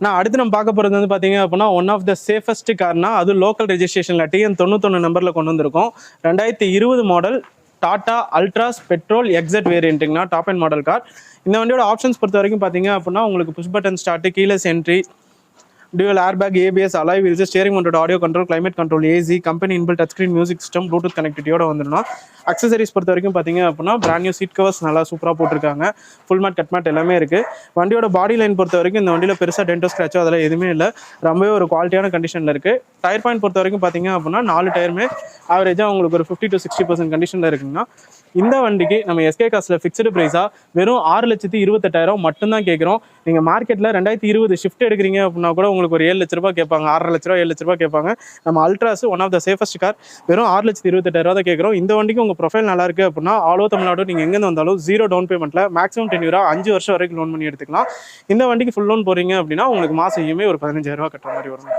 நான் அடுத்து நம்ம பார்க்க போகிறது வந்து பார்த்தீங்க அப்படின்னா ஒன் ஆஃப் த சேஃபஸ்ட் கார்னா அது லோக்கல் ரெஜிஸ்ட்ரேஷனில் TN 91 நம்பரில் கொண்டு வந்திருக்கோம். 2020 model Tata Altroz petrol XZ வேரியண்ட்டுங்கண்ணா, டாப் அண்ட் மாடல் கார். இந்த வண்டியோட ஆப்ஷன்ஸ் பொறுத்த வரைக்கும் பார்த்தீங்க அப்படின்னா உங்களுக்கு push button start, keyless entry, dual airbag, ABS, alloy wheels, steering mounted audio control, climate control, AC, company inbuilt touchscreen music system, Bluetooth connectivity-யோட வந்துடும். Accessories பொறுத்த வரைக்கும் பார்த்தீங்க அப்படின்னா பிராண்ட் நியூ சீட் கவர்ஸ் நல்லா சூப்பராக போட்டிருக்காங்க. ஃபுல் மேட் கட் மேட் எல்லாமே இருக்குது. வண்டியோட பாடி லைன் பொறுத்த வரைக்கும் இந்த வண்டியில் பெருசாக டென்டோ ஸ்க்ராச்சோ அதெல்லாம் எதுவுமே இல்லை. ரொம்பவே ஒரு குவாலிட்டியான கண்டிஷனில் இருக்குது. டயர் பாயிண்ட் பொறுத்த வரைக்கும் பார்த்தீங்க அப்படின்னா 4 டயருமே ஆவரேஜாக உங்களுக்கு ஒரு 50 to 60% கண்டிஷனில் இருக்குங்கன்னா, இந்த வண்டிக்கு நம்ம எஸ்கே காஸ்ட்ல ஃபிக்ஸ்டு ப்ரைஸாக வெறும் 6,28,000 மட்டும்தான் கேட்குறோம். நீங்கள் மார்க்கெட்டில் 2020 ஷிஃப்ட் எடுக்கிறீங்க அப்படின்னா கூட உங்களுக்கு ஒரு 7 லட்ச ரூபா கேட்பாங்க, 6.5 லட்ச ரூபா 7 லட்ச ரூபா கேட்பாங்க. நம்ம Altroz one of the safest car வெறும் 6,28,000 தான் கேட்குறோம். இந்த வண்டிக்கு உங்கள் ப்ரொஃபைல் நல்லா இருக்குது அப்படின்னா ஆல் ஓவர் தமிழ்நாடு நீங்கள் எங்கேருந்து வந்தாலும் 0 டவுன் பேமெண்ட்டில் மேக்ஸிமம் 10 year 5 வருஷம் வரைக்கும் லோன் பண்ணி எடுத்துக்கலாம். இந்த வண்டிக்கு ஃபுல் லோன் போகிறீங்க அப்படின்னா உங்களுக்கு மாதம் EMI ஒரு 15,000 ரூபா கட்டுற மாதிரி வரும்.